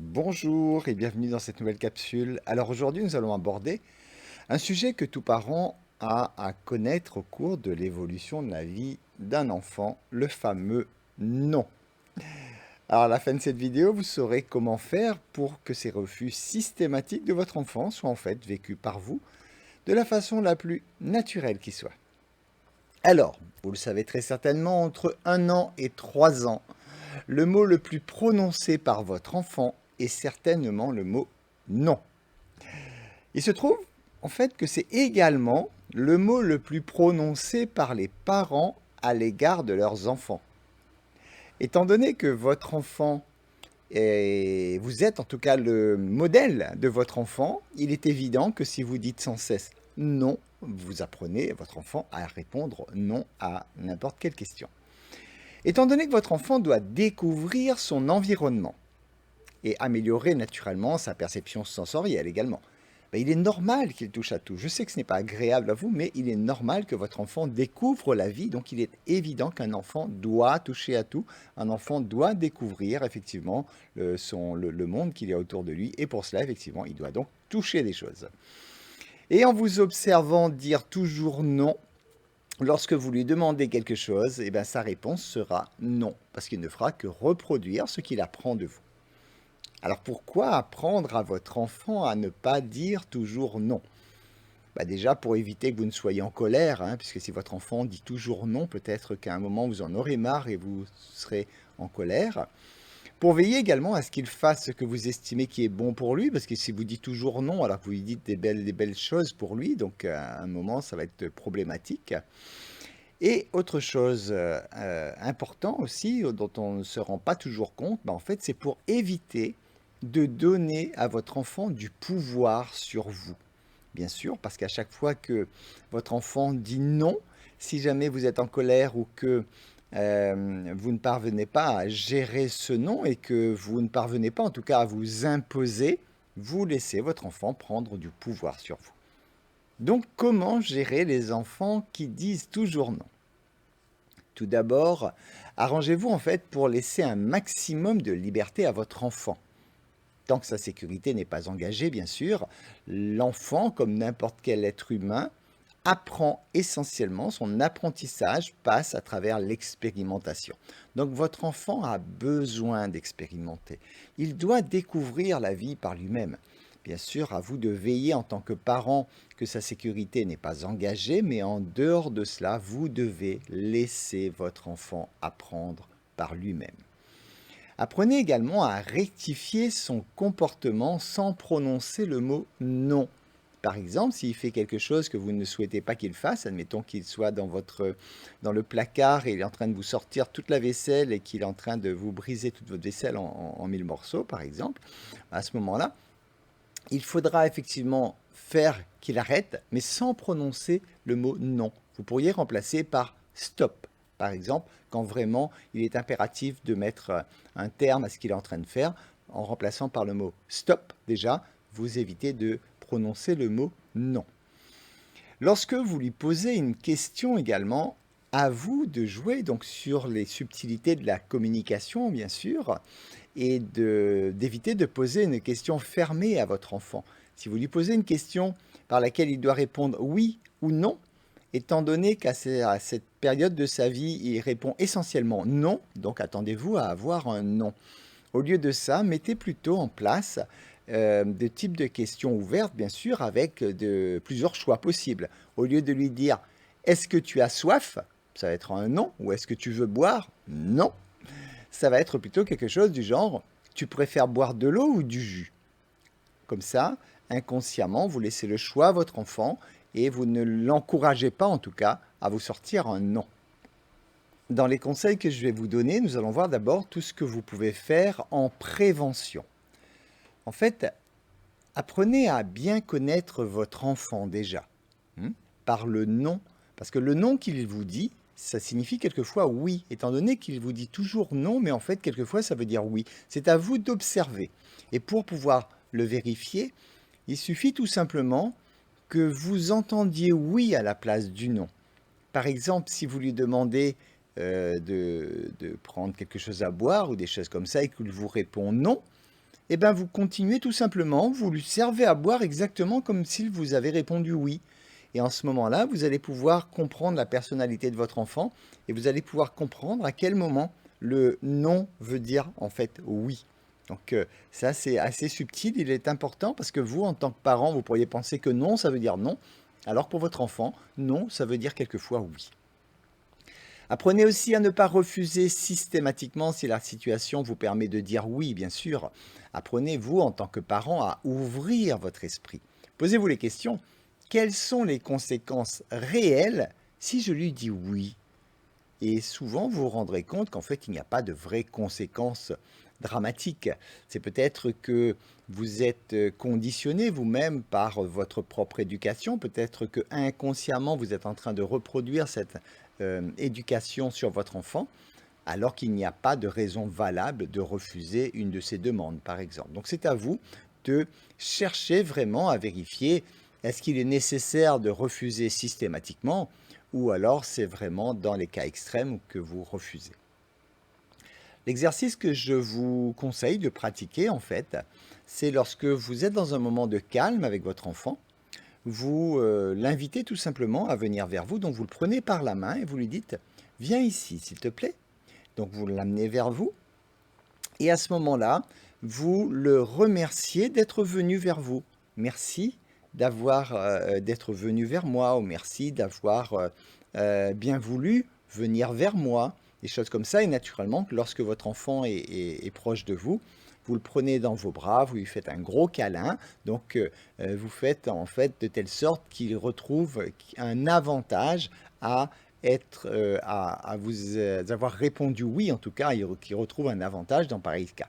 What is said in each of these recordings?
Bonjour et bienvenue dans cette nouvelle capsule. Alors aujourd'hui, nous allons aborder un sujet que tout parent a à connaître au cours de l'évolution de la vie d'un enfant, le fameux non. Alors à la fin de cette vidéo, vous saurez comment faire pour que ces refus systématiques de votre enfant soient en fait vécus par vous de la façon la plus naturelle qui soit. Alors, vous le savez très certainement, entre 1 an et 3 ans, le mot le plus prononcé par votre enfant est certainement le mot non. Il se trouve en fait que c'est également le mot le plus prononcé par les parents à l'égard de leurs enfants. Étant donné que votre enfant vous êtes en tout cas le modèle de votre enfant, il est évident que si vous dites sans cesse non, vous apprenez votre enfant à répondre non à n'importe quelle question. Étant donné que votre enfant doit découvrir son environnement et améliorer naturellement sa perception sensorielle également, ben, il est normal qu'il touche à tout. Je sais que ce n'est pas agréable à vous, mais il est normal que votre enfant découvre la vie. Donc il est évident qu'un enfant doit toucher à tout. Un enfant doit découvrir effectivement le monde qu'il y a autour de lui. Et pour cela, effectivement, il doit donc toucher des choses. Et en vous observant dire toujours non, lorsque vous lui demandez quelque chose, eh ben, sa réponse sera non, parce qu'il ne fera que reproduire ce qu'il apprend de vous. Alors pourquoi apprendre à votre enfant à ne pas dire toujours non? Bah déjà pour éviter que vous ne soyez en colère, hein, puisque si votre enfant dit toujours non, peut-être qu'à un moment vous en aurez marre et vous serez en colère. Pour veiller également à ce qu'il fasse ce que vous estimez qui est bon pour lui, parce que si vous dites toujours non, alors que vous lui dites des belles choses pour lui, donc à un moment ça va être problématique. Et autre chose important aussi, dont on ne se rend pas toujours compte, bah en fait c'est pour éviter de donner à votre enfant du pouvoir sur vous. Bien sûr, parce qu'à chaque fois que votre enfant dit non, si jamais vous êtes en colère ou que vous ne parvenez pas à gérer ce non et que vous ne parvenez pas en tout cas à vous imposer, vous laissez votre enfant prendre du pouvoir sur vous. Donc comment gérer les enfants qui disent toujours non? Tout d'abord, arrangez-vous en fait pour laisser un maximum de liberté à votre enfant. Tant que sa sécurité n'est pas engagée, bien sûr, l'enfant, comme n'importe quel être humain, apprend essentiellement, son apprentissage passe à travers l'expérimentation. Donc votre enfant a besoin d'expérimenter. Il doit découvrir la vie par lui-même. Bien sûr, à vous de veiller en tant que parent que sa sécurité n'est pas engagée, mais en dehors de cela, vous devez laisser votre enfant apprendre par lui-même. Apprenez également à rectifier son comportement sans prononcer le mot non. Par exemple, s'il fait quelque chose que vous ne souhaitez pas qu'il fasse, admettons qu'il soit dans le placard et il est en train de vous sortir toute la vaisselle et qu'il est en train de vous briser toute votre vaisselle en 1000 morceaux, par exemple, à ce moment-là, il faudra effectivement faire qu'il arrête, mais sans prononcer le mot non. Vous pourriez remplacer par stop, par exemple, quand vraiment il est impératif de mettre un terme à ce qu'il est en train de faire, en remplaçant par le mot stop, déjà, vous évitez de prononcer le mot non. Lorsque vous lui posez une question également, à vous de jouer donc sur les subtilités de la communication, bien sûr, et d'éviter de poser une question fermée à votre enfant. Si vous lui posez une question par laquelle il doit répondre oui ou non, étant donné qu'à cette période de sa vie, il répond essentiellement non, donc attendez-vous à avoir un non. Au lieu de ça, mettez plutôt en place de types de questions ouvertes, bien sûr, avec plusieurs choix possibles. Au lieu de lui dire est-ce que tu as soif? Ça va être un non. Ou est-ce que tu veux boire? Non. Ça va être plutôt quelque chose du genre tu préfères boire de l'eau ou du jus? Comme ça, inconsciemment, vous laissez le choix à votre enfant et vous ne l'encouragez pas, en tout cas, à vous sortir un non. Dans les conseils que je vais vous donner, nous allons voir d'abord tout ce que vous pouvez faire en prévention. En fait, apprenez à bien connaître votre enfant déjà, par le non. Parce que le non qu'il vous dit, ça signifie quelquefois oui, étant donné qu'il vous dit toujours non, mais en fait, quelquefois, ça veut dire oui. C'est à vous d'observer. Et pour pouvoir le vérifier, il suffit tout simplement que vous entendiez oui à la place du non. Par exemple, si vous lui demandez de prendre quelque chose à boire ou des choses comme ça et qu'il vous répond non, eh ben vous continuez tout simplement, vous lui servez à boire exactement comme s'il vous avait répondu oui. Et en ce moment-là, vous allez pouvoir comprendre la personnalité de votre enfant et vous allez pouvoir comprendre à quel moment le non veut dire en fait oui. Donc ça c'est assez subtil, il est important parce que vous en tant que parent, vous pourriez penser que non, ça veut dire non, alors pour votre enfant, non, ça veut dire quelquefois oui. Apprenez aussi à ne pas refuser systématiquement si la situation vous permet de dire oui, bien sûr. Apprenez, vous, en tant que parent, à ouvrir votre esprit. Posez-vous les questions. Quelles sont les conséquences réelles si je lui dis oui? Et souvent, vous vous rendrez compte qu'en fait, il n'y a pas de vraies conséquences dramatiques. C'est peut-être que vous êtes conditionné vous-même par votre propre éducation. Peut-être que inconsciemment, vous êtes en train de reproduire cette éducation sur votre enfant, alors qu'il n'y a pas de raison valable de refuser une de ses demandes, par exemple. Donc, c'est à vous de chercher vraiment à vérifier est-ce qu'il est nécessaire de refuser systématiquement ou alors c'est vraiment dans les cas extrêmes que vous refusez. L'exercice que je vous conseille de pratiquer, en fait, c'est lorsque vous êtes dans un moment de calme avec votre enfant, vous l'invitez tout simplement à venir vers vous, donc vous le prenez par la main et vous lui dites « Viens ici, s'il te plaît ». Donc vous l'amenez vers vous et à ce moment-là, vous le remerciez d'être venu vers vous. Merci d'être venu vers moi, ou merci d'avoir bien voulu venir vers moi, des choses comme ça. Et naturellement, lorsque votre enfant est proche de vous, vous le prenez dans vos bras, vous lui faites un gros câlin, donc vous faites en fait de telle sorte qu'il retrouve un avantage à à vous avoir répondu oui, en tout cas, qu'il retrouve un avantage dans pareil cas.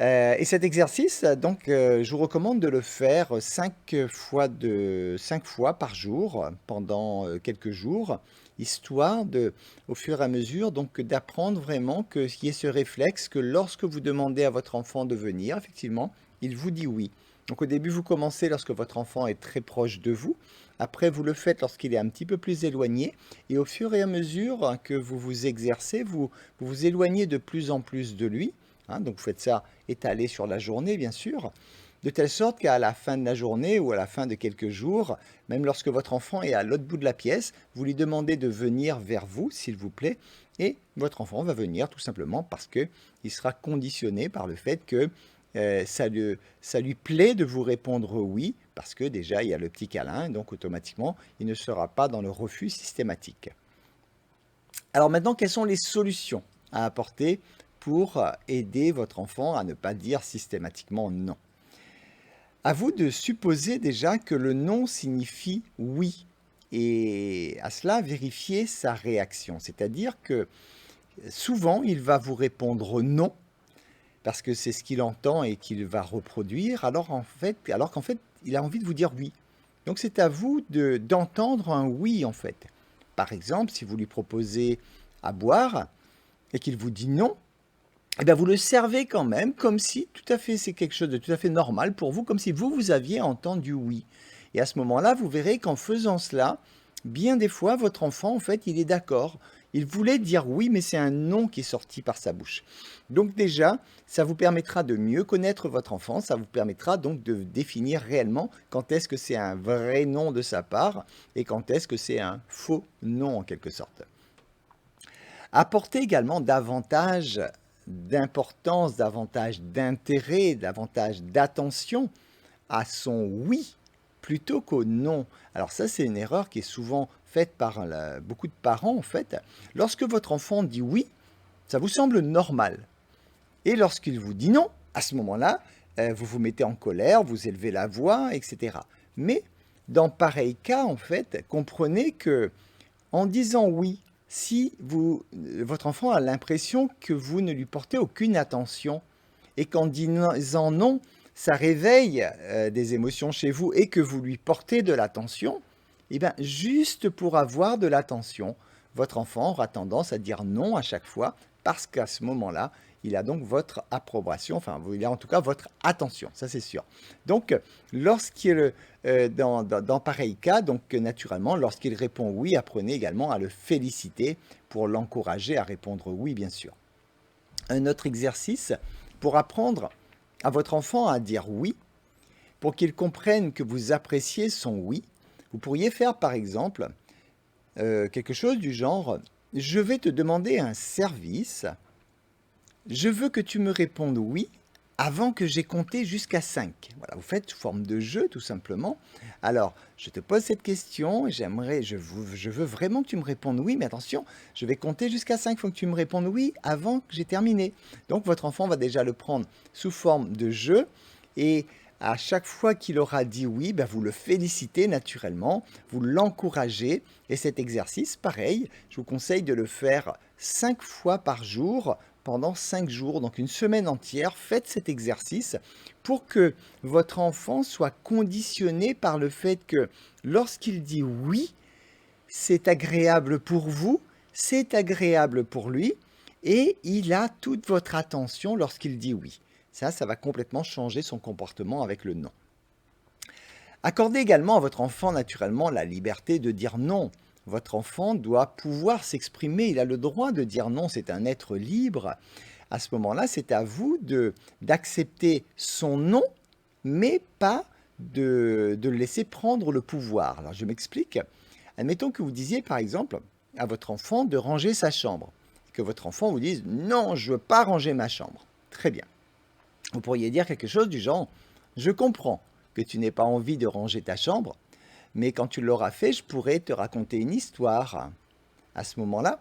Et cet exercice, donc, je vous recommande de le faire 5 fois par jour pendant quelques jours, histoire au fur et à mesure, donc, d'apprendre vraiment qu'il y ait ce réflexe que lorsque vous demandez à votre enfant de venir, effectivement, il vous dit oui. Donc au début, vous commencez lorsque votre enfant est très proche de vous. Après, vous le faites lorsqu'il est un petit peu plus éloigné. Et au fur et à mesure que vous vous exercez, vous vous éloignez de plus en plus de lui. Hein, donc vous faites ça étalé sur la journée, bien sûr, de telle sorte qu'à la fin de la journée ou à la fin de quelques jours, même lorsque votre enfant est à l'autre bout de la pièce, vous lui demandez de venir vers vous, s'il vous plaît, et votre enfant va venir tout simplement parce qu'il sera conditionné par le fait que ça lui plaît de vous répondre oui, parce que déjà il y a le petit câlin, donc automatiquement il ne sera pas dans le refus systématique. Alors maintenant, quelles sont les solutions à apporter pour aider votre enfant à ne pas dire systématiquement non? À vous de supposer déjà que le non signifie oui, et à cela vérifier sa réaction. C'est-à-dire que souvent il va vous répondre non, parce que c'est ce qu'il entend et qu'il va reproduire, alors qu'en fait, il a envie de vous dire oui. Donc c'est à vous d'entendre un oui en fait. Par exemple, si vous lui proposez à boire et qu'il vous dit non, eh bien vous le servez quand même comme si tout à fait c'est quelque chose de tout à fait normal pour vous, comme si vous aviez entendu oui. Et à ce moment-là, vous verrez qu'en faisant cela, bien des fois, votre enfant, en fait, il est d'accord. Il voulait dire oui, mais c'est un non qui est sorti par sa bouche. Donc déjà, ça vous permettra de mieux connaître votre enfant, ça vous permettra donc de définir réellement quand est-ce que c'est un vrai non de sa part et quand est-ce que c'est un faux non en quelque sorte. Apporter également davantage d'importance, davantage d'intérêt, davantage d'attention à son oui plutôt qu'au non. Alors ça, c'est une erreur qui est souvent faite par beaucoup de parents en fait. Lorsque votre enfant dit oui, ça vous semble normal. Et lorsqu'il vous dit non, à ce moment-là, vous vous mettez en colère, vous élevez la voix, etc. Mais dans pareil cas, en fait, comprenez que en disant oui, si votre enfant a l'impression que vous ne lui portez aucune attention et qu'en disant non, ça réveille des émotions chez vous et que vous lui portez de l'attention, eh bien, juste pour avoir de l'attention, votre enfant aura tendance à dire non à chaque fois parce qu'à ce moment-là, il a donc votre approbation, enfin, il a en tout cas votre attention, ça c'est sûr. Donc, dans pareil cas, donc naturellement, lorsqu'il répond oui, apprenez également à le féliciter pour l'encourager à répondre oui, bien sûr. Un autre exercice pour apprendre à votre enfant à dire oui, pour qu'il comprenne que vous appréciez son oui, vous pourriez faire par exemple quelque chose du genre: je vais te demander un service, je veux que tu me répondes oui avant que j'ai compté jusqu'à 5. Voilà, vous faites sous forme de jeu tout simplement. Alors, je te pose cette question, je veux vraiment que tu me répondes oui, mais attention, je vais compter jusqu'à 5, il faut que tu me répondes oui avant que j'ai terminé. Donc votre enfant va déjà le prendre sous forme de jeu et à chaque fois qu'il aura dit oui, ben vous le félicitez naturellement, vous l'encouragez et cet exercice, pareil, je vous conseille de le faire 5 fois par jour pendant 5 jours, donc une semaine entière. Faites cet exercice pour que votre enfant soit conditionné par le fait que lorsqu'il dit oui, c'est agréable pour vous, c'est agréable pour lui et il a toute votre attention lorsqu'il dit oui. Ça va complètement changer son comportement avec le non. Accordez également à votre enfant naturellement la liberté de dire non. Votre enfant doit pouvoir s'exprimer, il a le droit de dire non, c'est un être libre. À ce moment-là, c'est à vous d'accepter son non, mais pas de le laisser prendre le pouvoir. Alors je m'explique. Admettons que vous disiez par exemple à votre enfant de ranger sa chambre, que votre enfant vous dise non, je ne veux pas ranger ma chambre. Très bien. Vous pourriez dire quelque chose du genre: je comprends que tu n'aies pas envie de ranger ta chambre, mais quand tu l'auras fait, je pourrais te raconter une histoire. À ce moment-là,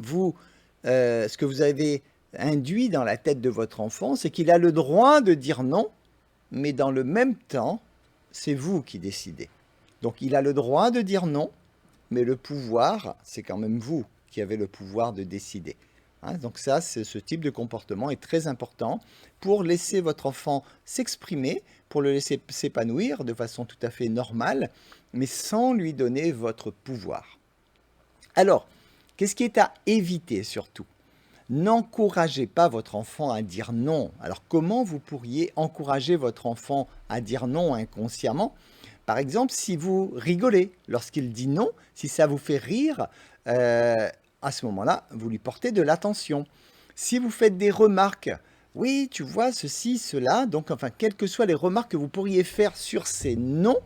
ce que vous avez induit dans la tête de votre enfant, c'est qu'il a le droit de dire non, mais dans le même temps, c'est vous qui décidez. Donc il a le droit de dire non, mais le pouvoir, c'est quand même vous qui avez le pouvoir de décider. Donc ça, ce type de comportement est très important pour laisser votre enfant s'exprimer, pour le laisser s'épanouir de façon tout à fait normale, mais sans lui donner votre pouvoir. Alors, qu'est-ce qui est à éviter surtout? N'encouragez pas votre enfant à dire non. Alors comment vous pourriez encourager votre enfant à dire non inconsciemment? Par exemple, si vous rigolez lorsqu'il dit non, si ça vous fait rire, à ce moment-là, vous lui portez de l'attention. Si vous faites des remarques, oui, tu vois, ceci, cela, donc enfin, quelles que soient les remarques que vous pourriez faire sur ces noms,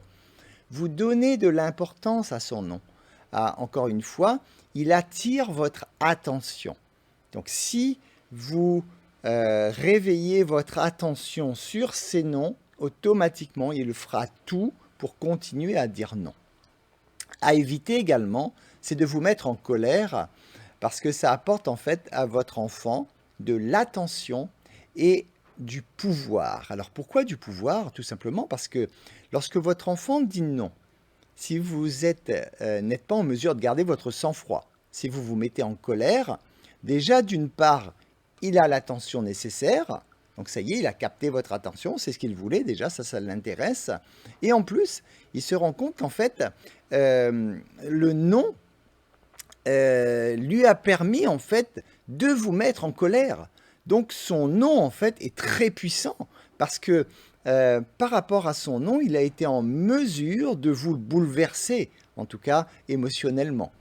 vous donnez de l'importance à son nom. Encore une fois, il attire votre attention. Donc si vous réveillez votre attention sur ces noms, automatiquement, il fera tout pour continuer à dire non. À éviter également, c'est de vous mettre en colère parce que ça apporte en fait à votre enfant de l'attention et du pouvoir. Alors pourquoi du pouvoir? Tout simplement parce que lorsque votre enfant dit non, si vous n'êtes pas en mesure de garder votre sang-froid, si vous vous mettez en colère, déjà d'une part, il a l'attention nécessaire, donc ça y est, il a capté votre attention, c'est ce qu'il voulait déjà, ça l'intéresse. Et en plus, il se rend compte qu'en fait, le non lui a permis en fait de vous mettre en colère. Donc son non en fait est très puissant parce que par rapport à son non, il a été en mesure de vous bouleverser, en tout cas émotionnellement.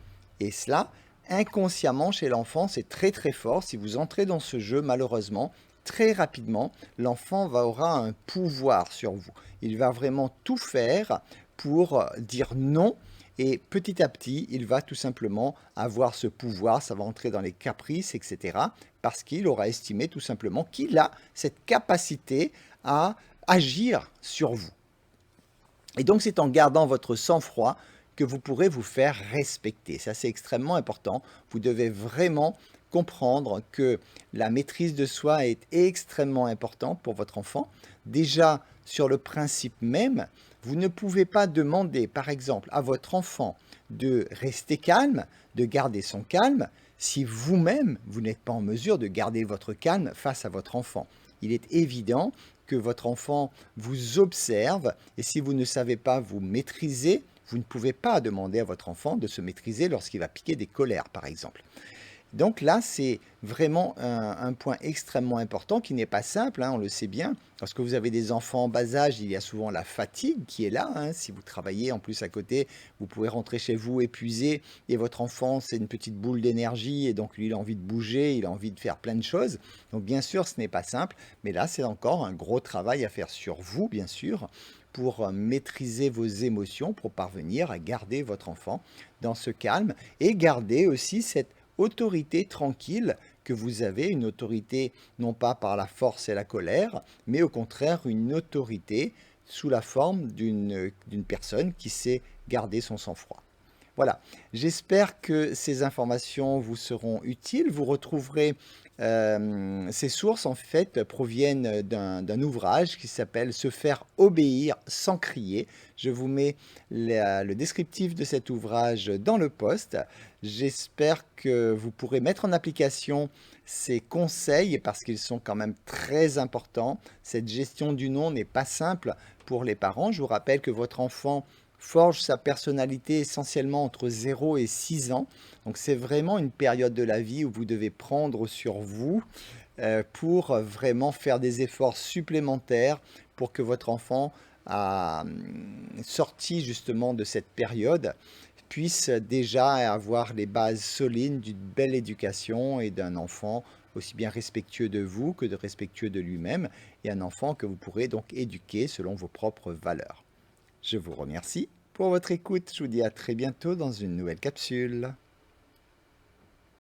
Et cela, inconsciemment chez l'enfant, c'est très très fort. Si vous entrez dans ce jeu, malheureusement, très rapidement, l'enfant aura un pouvoir sur vous. Il va vraiment tout faire pour dire non. Et petit à petit, il va tout simplement avoir ce pouvoir, ça va entrer dans les caprices, etc. Parce qu'il aura estimé tout simplement qu'il a cette capacité à agir sur vous. Et donc c'est en gardant votre sang-froid que vous pourrez vous faire respecter. Ça c'est extrêmement important. Vous devez vraiment comprendre que la maîtrise de soi est extrêmement importante pour votre enfant. Déjà, sur le principe même, vous ne pouvez pas demander, par exemple, à votre enfant de rester calme, de garder son calme, si vous-même, vous n'êtes pas en mesure de garder votre calme face à votre enfant. Il est évident que votre enfant vous observe et si vous ne savez pas vous maîtriser, vous ne pouvez pas demander à votre enfant de se maîtriser lorsqu'il va piquer des colères, par exemple. Donc là, c'est vraiment un point extrêmement important qui n'est pas simple, hein, on le sait bien. Lorsque vous avez des enfants en bas âge, il y a souvent la fatigue qui est là, hein. Si vous travaillez en plus à côté, vous pouvez rentrer chez vous épuisé et votre enfant, c'est une petite boule d'énergie et donc lui, il a envie de bouger, il a envie de faire plein de choses. Donc bien sûr, ce n'est pas simple, mais là, c'est encore un gros travail à faire sur vous, bien sûr, pour maîtriser vos émotions, pour parvenir à garder votre enfant dans ce calme et garder aussi cette autorité tranquille que vous avez, une autorité non pas par la force et la colère, mais au contraire une autorité sous la forme d'une personne qui sait garder son sang-froid. Voilà, j'espère que ces informations vous seront utiles. Vous retrouverez ces sources, en fait, proviennent d'un ouvrage qui s'appelle Se faire obéir sans crier. Je vous mets le descriptif de cet ouvrage dans le post. J'espère que vous pourrez mettre en application ces conseils parce qu'ils sont quand même très importants. Cette gestion du non n'est pas simple pour les parents. Je vous rappelle que votre enfant forge sa personnalité essentiellement entre 0 et 6 ans. Donc c'est vraiment une période de la vie où vous devez prendre sur vous pour vraiment faire des efforts supplémentaires pour que votre enfant sorti justement de cette période puisse déjà avoir les bases solides d'une belle éducation et d'un enfant aussi bien respectueux de vous que de respectueux de lui-même et un enfant que vous pourrez donc éduquer selon vos propres valeurs. Je vous remercie pour votre écoute. Je vous dis à très bientôt dans une nouvelle capsule.